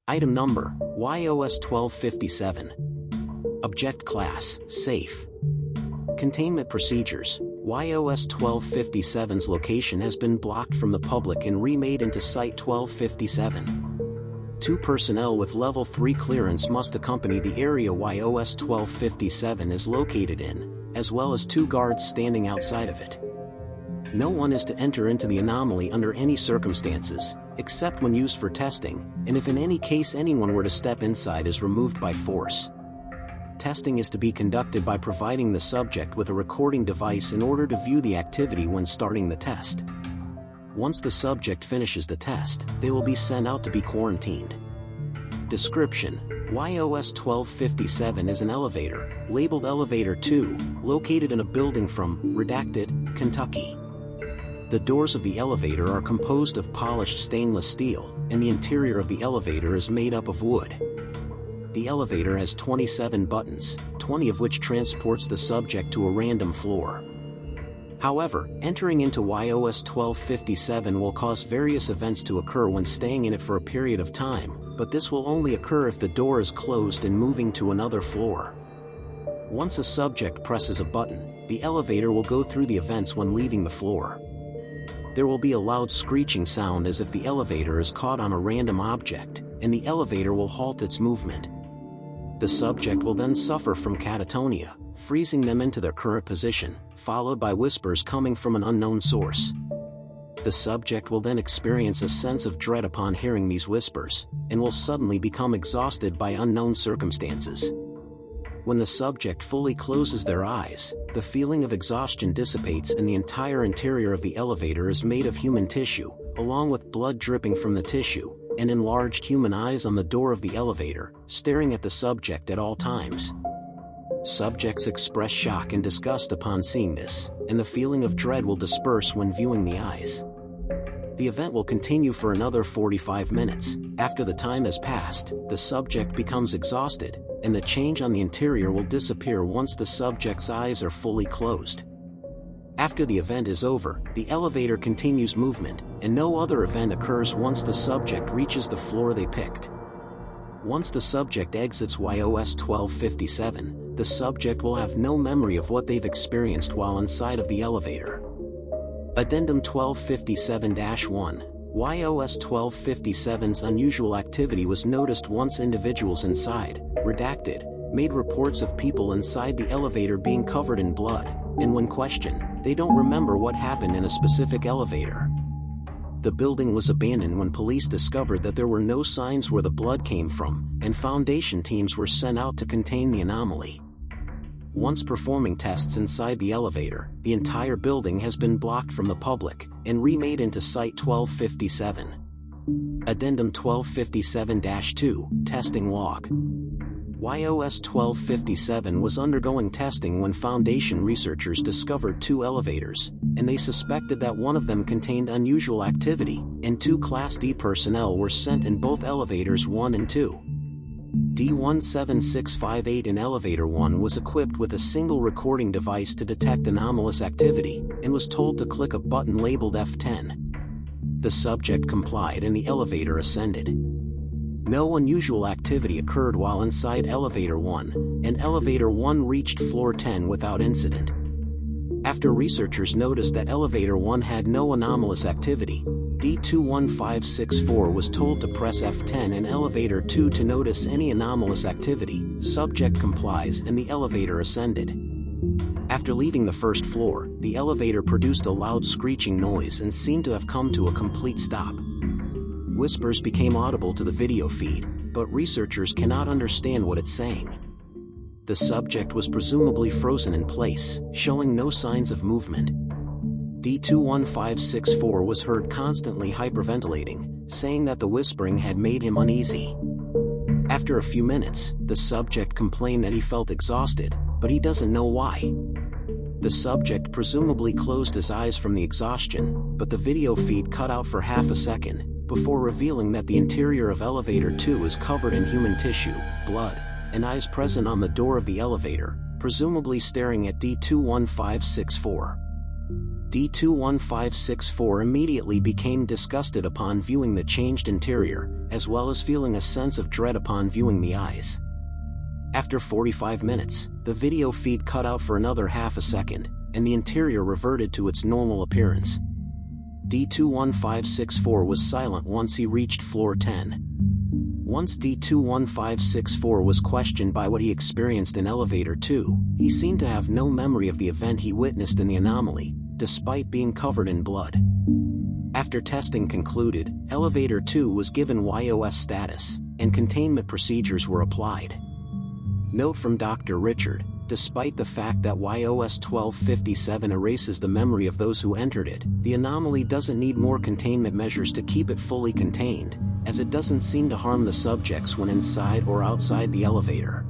Item Number, YOS-1257. Object Class, Safe. Containment Procedures, YOS-1257's location has been blocked from the public and remade into Site-1257. 2 personnel with Level 3 clearance must accompany the area YOS-1257 is located in, as well as 2 guards standing outside of it. No one is to enter into the anomaly under any circumstances, except when used for testing, and if in any case anyone were to step inside is removed by force. Testing is to be conducted by providing the subject with a recording device in order to view the activity when starting the test. Once the subject finishes the test, they will be sent out to be quarantined. Description: YOS-1257 is an elevator, labeled Elevator 2, located in a building from Redacted, Kentucky. The doors of the elevator are composed of polished stainless steel, and the interior of the elevator is made up of wood. The elevator has 27 buttons, 20 of which transports the subject to a random floor. However, entering into YOS-1257 will cause various events to occur when staying in it for a period of time, but this will only occur if the door is closed and moving to another floor. Once a subject presses a button, the elevator will go through the events when leaving the floor. There will be a loud screeching sound as if the elevator is caught on a random object, and the elevator will halt its movement. The subject will then suffer from catatonia, freezing them into their current position, followed by whispers coming from an unknown source. The subject will then experience a sense of dread upon hearing these whispers, and will suddenly become exhausted by unknown circumstances. When the subject fully closes their eyes, the feeling of exhaustion dissipates and the entire interior of the elevator is made of human tissue, along with blood dripping from the tissue, and enlarged human eyes on the door of the elevator, staring at the subject at all times. Subjects express shock and disgust upon seeing this, and the feeling of dread will disperse when viewing the eyes. The event will continue for another 45 minutes. After the time has passed, the subject becomes exhausted, and the change on the interior will disappear once the subject's eyes are fully closed. After the event is over, the elevator continues movement, and no other event occurs once the subject reaches the floor they picked. Once the subject exits YOS-1257, the subject will have no memory of what they've experienced while inside of the elevator. Addendum 1257-1. YOS-1257's unusual activity was noticed once individuals inside, Redacted, made reports of people inside the elevator being covered in blood, and when questioned, they don't remember what happened in a specific elevator. The building was abandoned when police discovered that there were no signs where the blood came from, and foundation teams were sent out to contain the anomaly. Once performing tests inside the elevator, the entire building has been blocked from the public, and remade into Site-1257. Addendum 1257-2, Testing Log. YOS-1257 was undergoing testing when Foundation researchers discovered 2 elevators, and they suspected that one of them contained unusual activity, and 2 Class D personnel were sent in both elevators 1 and 2. D17658 in Elevator 1 was equipped with a single recording device to detect anomalous activity, and was told to click a button labeled F10. The subject complied and the elevator ascended. No unusual activity occurred while inside Elevator 1, and Elevator 1 reached floor 10 without incident. After researchers noticed that Elevator 1 had no anomalous activity, D21564 was told to press F10 in Elevator 2 to notice any anomalous activity. Subject complies and the elevator ascended. After leaving the first floor, the elevator produced a loud screeching noise and seemed to have come to a complete stop. Whispers became audible to the video feed, but researchers cannot understand what it's saying. The subject was presumably frozen in place, showing no signs of movement. D21564 was heard constantly hyperventilating, saying that the whispering had made him uneasy. After a few minutes, the subject complained that he felt exhausted, but he doesn't know why. The subject presumably closed his eyes from the exhaustion, but the video feed cut out for half a second, before revealing that the interior of Elevator 2 is covered in human tissue, blood, and eyes present on the door of the elevator, presumably staring at D21564. D21564 immediately became disgusted upon viewing the changed interior, as well as feeling a sense of dread upon viewing the eyes. After 45 minutes, the video feed cut out for another half a second, and the interior reverted to its normal appearance. D21564 was silent once he reached floor 10. Once D21564 was questioned by what he experienced in Elevator 2, he seemed to have no memory of the event he witnessed in the anomaly, despite being covered in blood. After testing concluded, Elevator 2 was given YOS status, and containment procedures were applied. Note from Dr. Richard: despite the fact that YOS-1257 erases the memory of those who entered it, the anomaly doesn't need more containment measures to keep it fully contained, as it doesn't seem to harm the subjects when inside or outside the elevator.